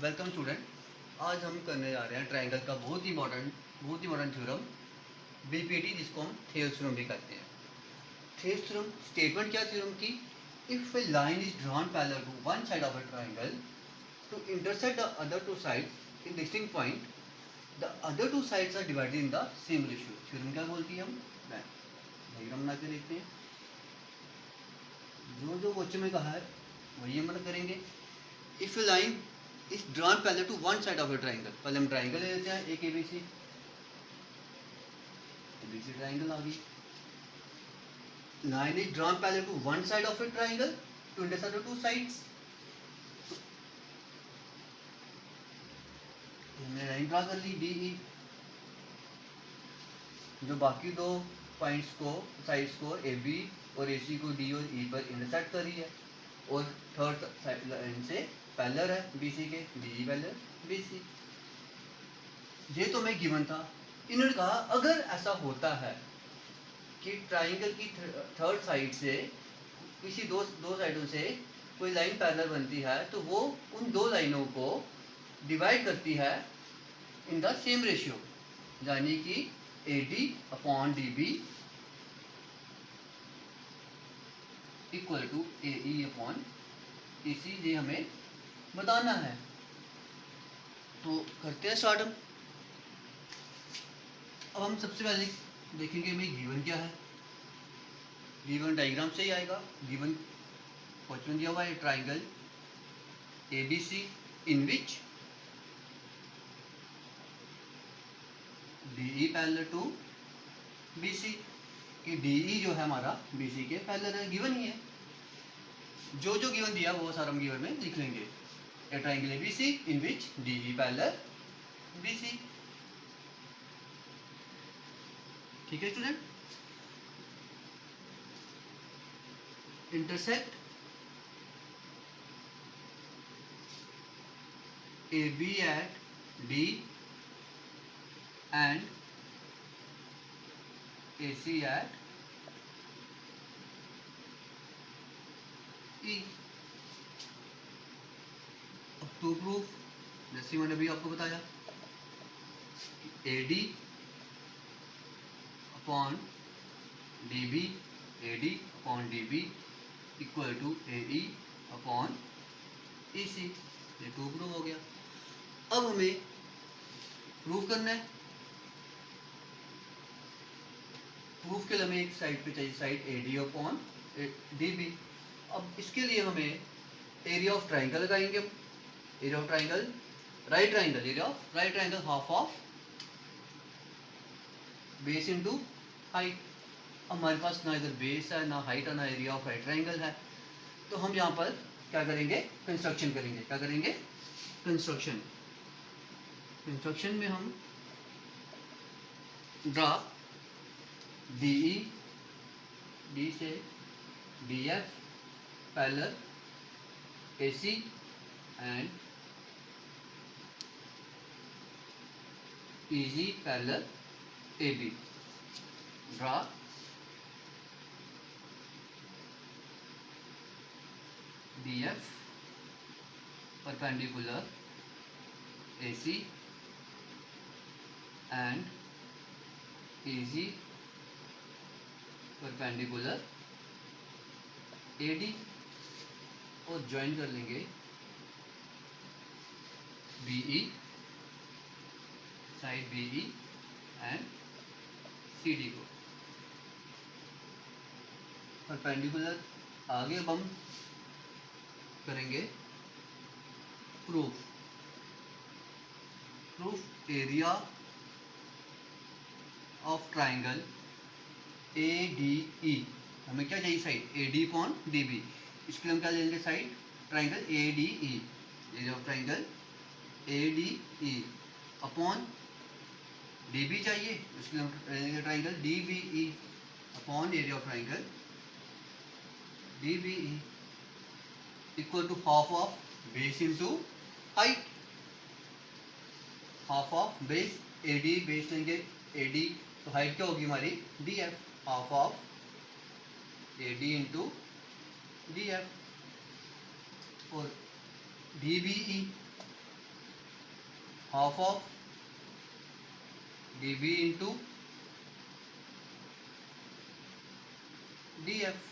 Welcome student. आज हम करने जा रहे हैं ट्रायंगल का बहुत ही इंपॉर्टेंट थ्योरम बीपीटी, जिसको हम थेल्स थ्योरम भी कहते हैं। थेल्स थ्योरम स्टेटमेंट क्या थ्योरम की, if a line is drawn parallel to one side of a triangle to intersect the other two sides in distinct point, the other two sides are divided in the same ratio. Theorem क्या बोलती है, हम diagram बना के देखते हैं। जो जो क्वेश्चन में कहा है वही हम करेंगे। If a line is drawn parallel to one side of a triangle, पहले हम ट्रायंगल ले लेते हैं, एक एबीसी ट्रायंगल आ गई। Line is drawn parallel to one side of a triangle to intersect the two sides. हमने लाइन ड्रा कर ली डीई, जो बाकी दो पॉइंट्स को, साइड्स को AB और AC को D और E पर इंटरसेक्ट कर रही है, और थर्ड लाइन से पैरेलल है BC के, DE पैरेलल BC। ये तो मैं गिवन था। इन्होंने कहा अगर ऐसा होता है कि ट्राइंगल की थर्ड साइड से किसी दो साइडों से कोई लाइन पैरेलल बनती है, तो वो उन दो लाइनों को डिवाइड करती है इन द सेम रेशियो, यानी कि AD upon DB equal to AE upon AC। ये हमें बताना है, तो करते हैं स्टार्ट। अब हम सबसे पहले देखेंगे हमें गिवन क्या है। गिवन डायग्राम से ही आएगा। गिवन क्वेश्चन दिया हुआ है triangle ABC in which DE parallel to BC, कि DE जो है हमारा BC के पैरेलल है, गिवन ही है। जो जो गिवन दिया वो सारा हम गिवन में लिख लेंगे। A triangle ABC in which DE parallel BC। ठीक है student. Intersect AB at D and AC at E। अब टू प्रूफ, जैसे मैंने अभी आपको बताया, AD upon DB, AD upon DB equal to AE upon EC। ये टू प्रूफ हो गया। अब हमें प्रूफ करना है। प्रूफ के लिए हमें एक साइड पे चाहिए, साइड AD अपॉन DB। अब इसके लिए हमें एरिया ऑफ ट्राइंगल लगाएंगे। हम area of triangle, right triangle, area of right triangle half of base into height. हमारे पास ना इधर बेस है, ना हाइट है, ना एरिया ऑफ राइट ट्राइंगल है, तो हम यहाँ पर क्या करेंगे, कंस्ट्रक्शन करेंगे। क्या करेंगे, कंस्ट्रक्शन। कंस्ट्रक्शन में हम ड्रा DE, D से DF parallel AC and EG parallel AB। Draw DF perpendicular AC and AG perpendicular AD, और ज्वाइन कर लेंगे BE, side BE and CD को परपेंडिकुलर। आगे अब हम करेंगे proof. Proof area of triangle ADE। हमें क्या चाहिए, साइड AD अपॉन DB। इसके लिए हम क्या लेंगे, side triangle ADE, area of triangle ADE upon DB चाहिए, इसके लिए हम लेंगे triangle DBE upon area of triangle DBE equal to half of base into height. Half of base AD, base लेंगे AD, तो हाइट क्या होगी हमारी DF, half of AD into DF। और DBE half of D B into D F,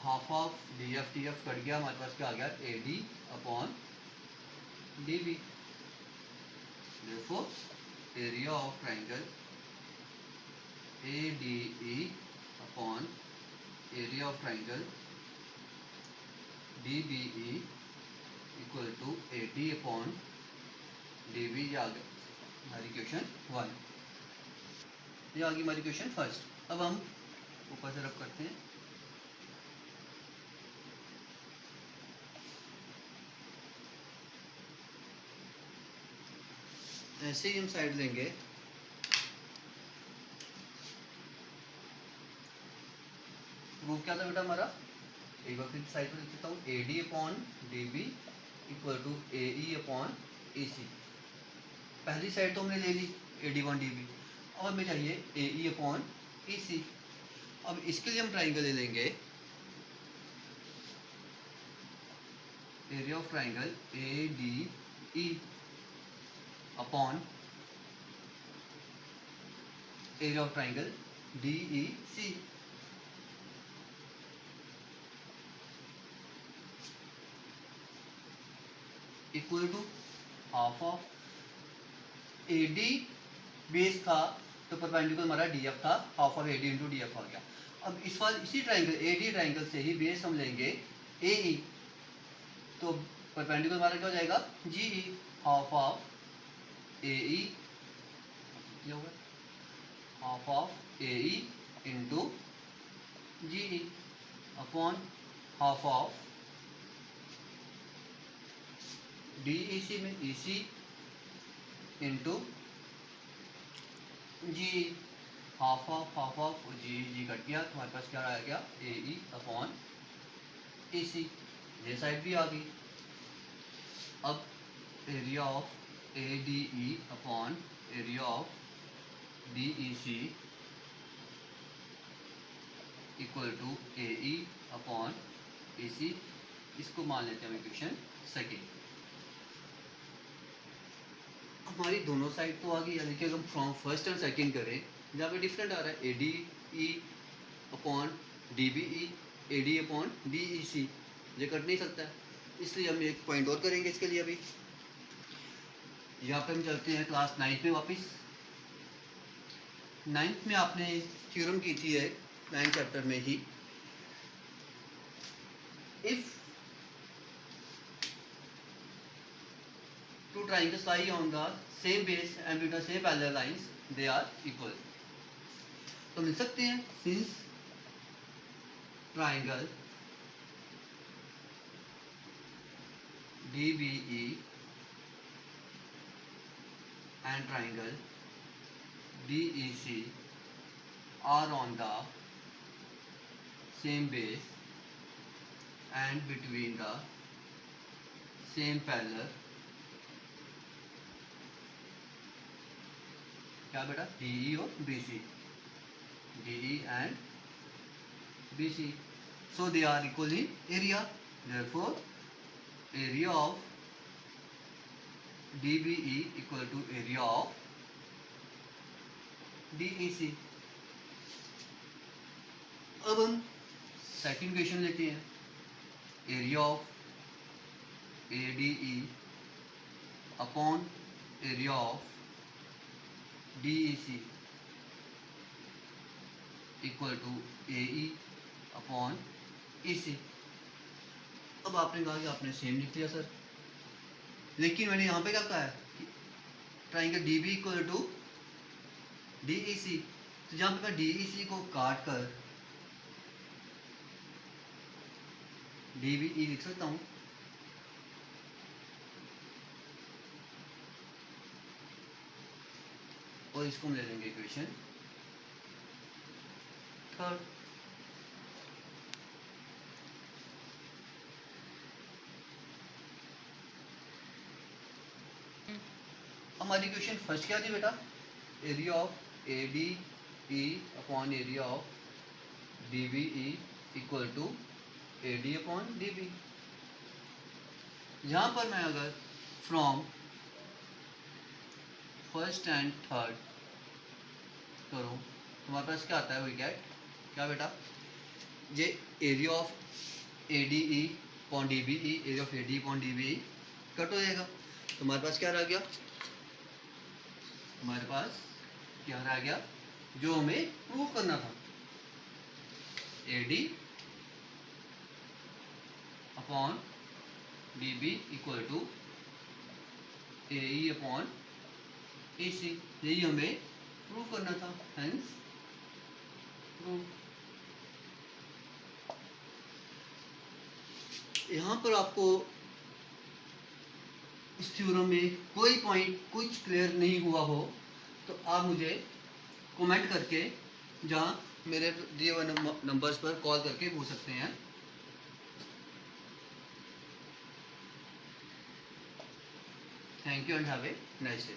half of D F cut गया, हमारे पास क्या आ गया, ए D upon D B. Therefore area of triangle A D E upon area of triangle D B E equal to A D upon D B. ये आ गया हमारी क्वेश्चन 1, ये आ गई हमारी क्वेश्चन फर्स्ट। अब हम ऊपर से रब करते हैं। ऐसे ही हम साइड लेंगे, प्रूफ क्या था बेटा हमारा, एक बार फिर साइड पर लिख देता हूँ, A D upon D B equal to A E upon A C. पहली साइड तो हमने ले ली A D one D B, अब हमें चाहिए ए ई अपॉन ए सी। अब इसके लिए हम ट्राइंगल ले लेंगे, area of triangle A D E upon area of triangle D E C. Equal to half of A D base था तो परपेंडिकुलर हमारा डी एफ था, half of A D into D F आ गया। अब इस बार इसी ट्राइंगल ए डी ट्राइंगल से ही बेस हम लेंगे ए ई, तो परपेंडिकुलर हमारा क्या हो जाएगा, जी ई, हाफ ऑफ ए ई, क्या होगा, half of A E into G E upon half of D E C में E C into G, half of G cut गया, तुम्हारे पास क्या आ गया, ए ई अपॉन ए सी। ये साइड भी आ गई। अब area of A D E upon area of D E C equal to A E upon A C. इसको मान लेते हैं इक्वेशन सेकेंड। हमारी दोनों साइड तो आ गई, यानी कि अगर हम फ्रॉम फर्स्ट एंड सेकंड करें, जहाँ पे डिफरेंट आ रहा है, A D E upon D B E, A D upon D E C, ये कट नहीं सकता है, इसलिए हम एक पॉइंट और करेंगे इसके लिए। अभी यहाँ पे हम चलते हैं क्लास 9 में वापस। 9th में आपने थ्योरम की थी है 9th चैप्टर में ही, if two triangles lie on the same base and with the same parallel lines, they are equal। तो मिल सकते हैं, since triangle DBE and triangle DEC are on the same base and between the same parallel, क्या बेटा, DE और BC, DE and BC, so they are equal in area, therefore area of DBE equal to area of DEC। अब हम second question लेते हैं, area of ADE upon area of DEC equal to AE upon EC। अब आपने कहा कि आपने same लिख लिया सर, लेकिन मैंने यहाँ पे क्या कहा है, triangle DB equal to DEC, तो जहाँ पे मैं DEC को काट कर DBE लिख सकता हूँ। और इसको हम ले लेंगे इक्वेशन थर्ड। हमारी इक्वेशन फर्स्ट क्या थी बेटा, area of ADE upon area of DBE equal to AD upon DB। यहाँ पर मैं अगर फ्रॉम फर्स्ट एंड थर्ड करो, तुम्हारे पास क्या आता है, वी गेट क्या बेटा, ये area of A D E upon D B E, area of A D upon D B E cut हो जाएगा। तुम्हारे पास क्या रह गया, हमारे पास क्या रह गया जो हमें प्रूव करना था, A D upon D B equal to A E upon A C, यही हमें प्रूव करना था, हेंस प्रूव। यहाँ पर आपको इस थ्योरम में कोई पॉइंट कुछ क्लियर नहीं हुआ हो तो आप मुझे कमेंट करके जहाँ मेरे दिए हुए नंबर्स पर कॉल करके पूछ सकते हैं। Thank you and have a nice day.